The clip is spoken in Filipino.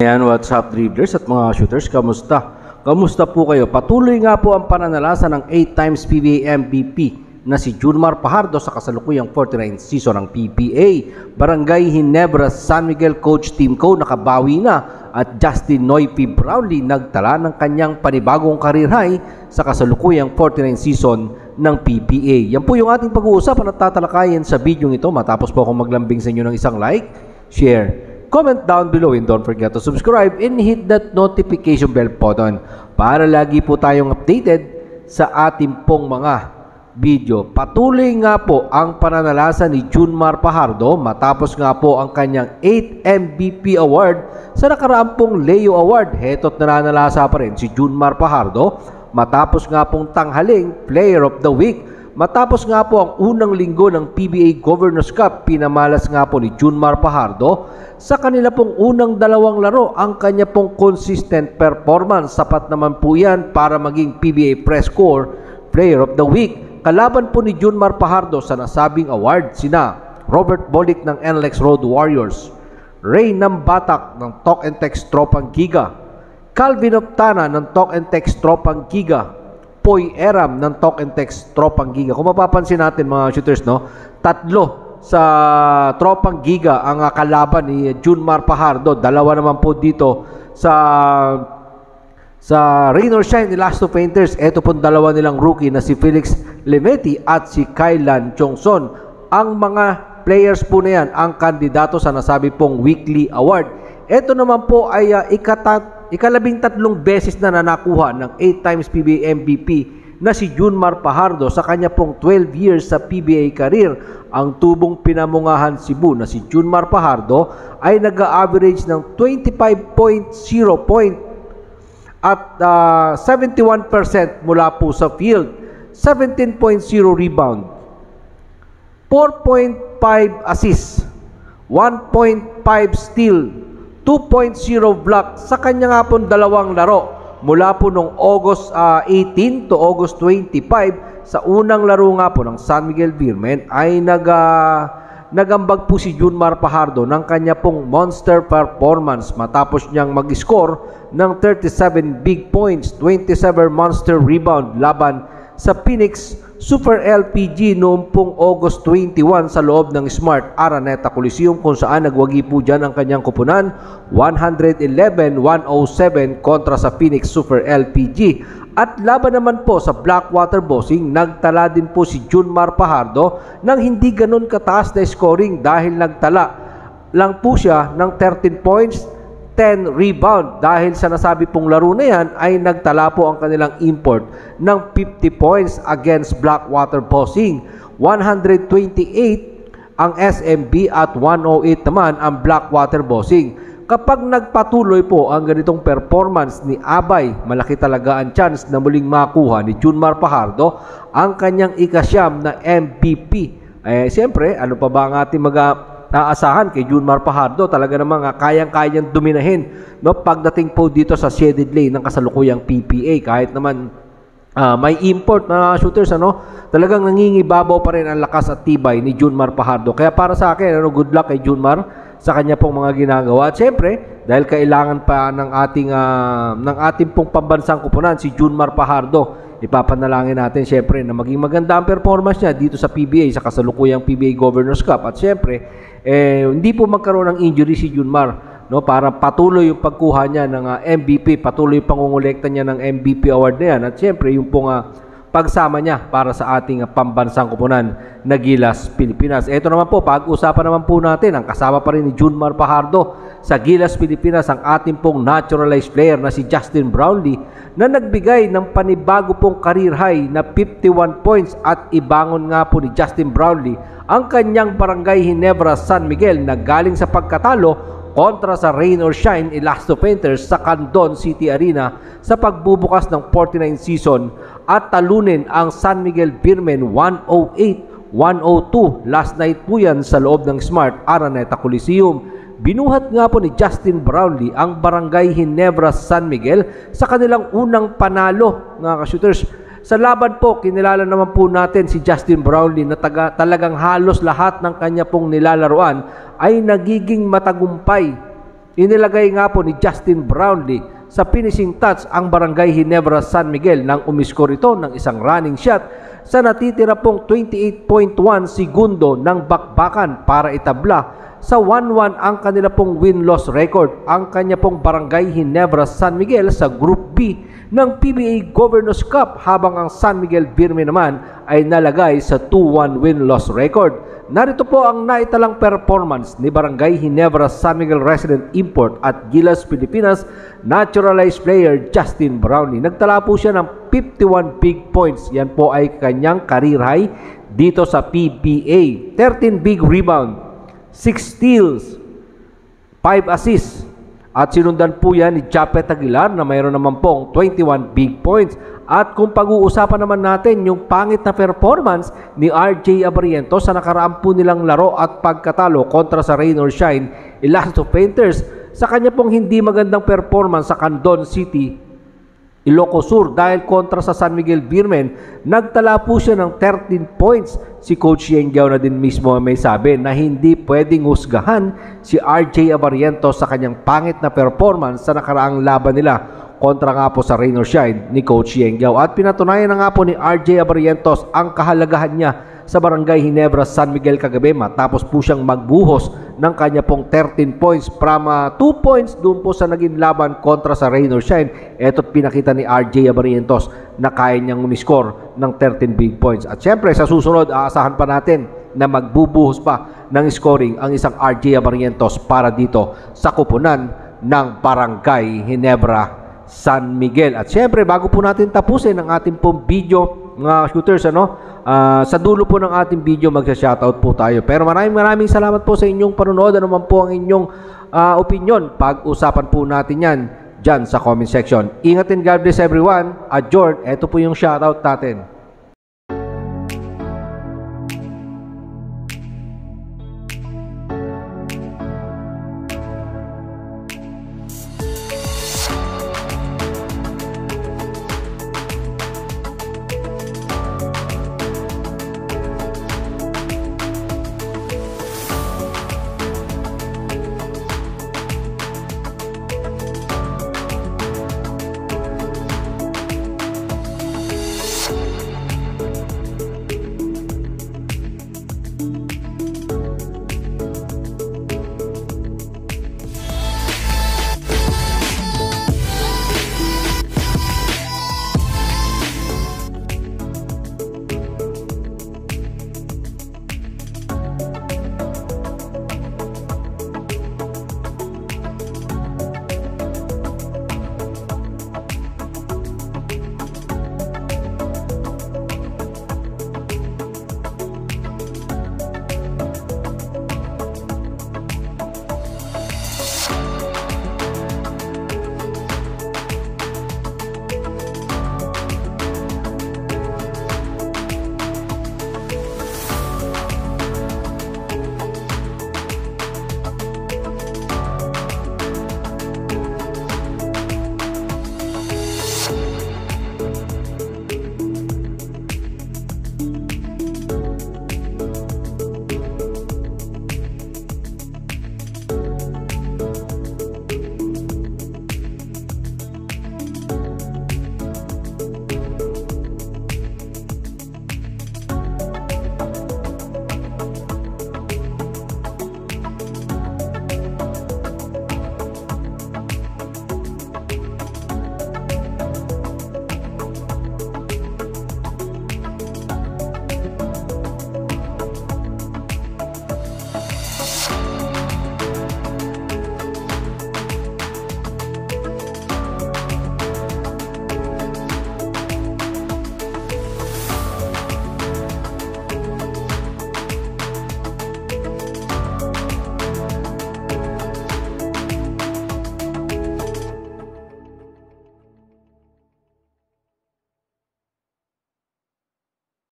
Ayan, what's up dribblers at mga shooters, kamusta? Kamusta po kayo? Patuloy nga po ang pananalasa ng 8 times PBA MVP na si Junmar Fajardo sa kasalukuyang 49th season ng PBA. Barangay Ginebra San Miguel coach Team Co nakabawi na at Justin Noypi Brownlee nagtala ng kanyang panibagong career high sa kasalukuyang 49th season ng PBA. Yan po yung ating pag-uusapan at tatalakayin sa video ito matapos po akong maglambing sa inyo ng isang like, share, comment down below and don't forget to subscribe and hit that notification bell button para lagi po tayong updated sa ating pong mga video. Patuloy nga po ang pananalasa ni Junmar Fajardo matapos nga po ang kanyang 8th MVP award sa nakaraang pong Leo Award. Heto't nananalasa pa rin si Junmar Fajardo matapos nga pong tanghaling Player of the Week. Matapos nga po ang unang linggo ng PBA Governors Cup, pinamalas nga po ni Junmar Fajardo sa kanila pong unang dalawang laro ang kanya pong consistent performance. Sapat naman po yan para maging PBA Press Corps Player of the Week. Kalaban po ni Junmar Fajardo sa nasabing award sina Robert Bolick ng NLEX Road Warriors, Ray Nambatak ng Talk and Text Tropang Giga, Calvin Optana ng Talk and Text Tropang Giga, Poy Eram ng Talk and Text Tropang Giga. Kung mapapansin natin mga shooters, no, tatlo sa Tropang Giga ang kalaban ni Junmar Fajardo. Dalawa naman po dito sa Rain or Shine ni Last of Painters. Ito po dalawa nilang rookie na si Felix Lemeti at si Kailan Chongson. Ang mga players po na yan ang kandidato sa nasabi pong weekly award. Ito naman po ay ika-13 beses na nakuha ng 8 times PBA MVP na si Junmar Fajardo sa kanya pong 12 years sa PBA career. Ang tubong pinamungahan Cebu na si Junmar Fajardo ay nag-average ng 25.0 point at 71% mula po sa field, 17.0 rebound, 4.5 assist, 1.5 steal, 2.0 block sa kanya nga po dalawang laro mula po noong August 18 to August 25. Sa unang laro nga po ng San Miguel Beermen ay nagambag po si Junmar Fajardo ng kanya pong monster performance matapos niyang mag-score ng 37 big points, 27 monster rebound laban sa Phoenix Super LPG noong pong August 21 sa loob ng Smart Araneta Coliseum, kung saan nagwagi po dyan ang kanyang kupunan 111-107 kontra sa Phoenix Super LPG. At laban naman po sa Blackwater Bossing, nagtala din po si Junmar Fajardo ng hindi ganun kataas na scoring dahil nagtala lang po siya ng 13 points, 10 rebound. Dahil sa nasabi pong laro na yan ay nagtala po ang kanilang import ng 50 points against Blackwater Bossing. 128 ang SMB at 108 naman ang Blackwater Bossing. Kapag nagpatuloy po ang ganitong performance ni Abay, malaki talaga ang chance na muling makuha ni Junmar Fajardo ang kanyang ikasyam na MVP. Siyempre, ano pa ba ang ating naasahan kay Junmar Fajardo? Talaga namang kayang-kayang dominahin, no, pagdating po dito sa shaded lane ng kasalukuyang PPA. Kahit naman may import na shooters, talagang nangingibabaw pa rin ang lakas at tibay ni Junmar Fajardo. Kaya para sa akin, good luck kay Junmar sa kanya pong mga ginagawa. At siyempre, dahil kailangan pa ng ating pong pambansang kupunan si Junmar Fajardo, ipapanalangin natin siyempre na maging maganda ang performance niya dito sa PBA, sa kasalukuyang PBA Governors Cup. At siyempre, hindi po magkaroon ng injury si Junmar, no, para patuloy yung pagkuha niya ng MVP, patuloy yung pangungulekta niya ng MVP award na yan. At siyempre, yung pong pagsama niya para sa ating pambansang kupunan na Gilas Pilipinas. Ito naman po, pag-usapan naman po natin ang kasama pa rin ni Junmar Fajardo sa Gilas Pilipinas, ang ating pong naturalized player na si Justin Brownlee na nagbigay ng panibago pong career high na 51 points. At ibangon nga po ni Justin Brownlee ang kanyang Barangay Ginebra San Miguel na galing sa pagkatalo kontra sa Rain or Shine Elasto Painters sa Candon City Arena sa pagbubukas ng 49th season at talunin ang San Miguel Beermen 108-102. Last night po yan sa loob ng Smart Araneta Coliseum. Binuhat nga po ni Justin Brownlee ang Barangay Ginebra San Miguel sa kanilang unang panalo, mga ka-shooters. Sa laban po, kinilala naman po natin si Justin Brownlee na talagang halos lahat ng kanya pong nilalaruan ay nagiging matagumpay Inilagay nga po ni Justin Brownlee sa finishing touch ang Barangay Ginebra San Miguel nang umiskor ito ng isang running shot sa natitira pong 28.1 segundo ng bakbakan para itabla sa 1-1 ang kanila pong win-loss record. Ang kanya pong Barangay Ginebra San Miguel sa Group B ng PBA Governors Cup, habang ang San Miguel Birme naman ay nalagay sa 2-1 win-loss record. Narito po ang naitalang performance ni Barangay Ginebra San Miguel resident import at Gilas Pilipinas naturalized player Justin Brownlee. Nagtala po siya ng 51 big points. Yan po ay kanyang career high dito sa PBA. 13 big rebound, 6 steals, 5 assists. At sinundan po yan ni Japet Aguilar na mayroon naman pong 21 big points. At kung pag-uusapan naman natin yung pangit na performance ni RJ Abarriento sa nakaraan po nilang laro at pagkatalo kontra sa Rain or Shine Ilocos Painters, sa kanya pong hindi magandang performance sa Candon City, Ilocos Sur dahil kontra sa San Miguel Birmen, nagtala po siya ng 13 points. Si Coach Yengyao na din mismo may sabi na hindi pwedeng husgahan si RJ Abarriento sa kanyang pangit na performance sa nakaraang laban nila kontra nga po sa Rain or Shine ni Coach Yengyao. At pinatunayan na nga po ni RJ Abarriento ang kahalagahan niya sa Barangay Ginebra San Miguel kagabi matapos po siyang magbuhos ng kanya pong 13 points from 2 points doon po sa naging laban kontra sa Rain or Shine. Eto't pinakita ni RJ Abarriento na kaya niyang umiscore ng 13 big points. At syempre sa susunod, aasahan pa natin na magbubuhos pa ng scoring ang isang RJ Abarriento para dito sa kupunan ng Barangay Ginebra San Miguel. At syempre, bago po natin tapusin ang ating pong video, mga shooters, sa dulo po ng ating video magsa-shoutout po tayo. Pero maraming salamat po sa inyong panonood. Ano man po ang inyong opinion, pag-usapan po natin yan dyan sa comment section. Ingat and God bless everyone. Adjourn. Ito po yung shoutout natin.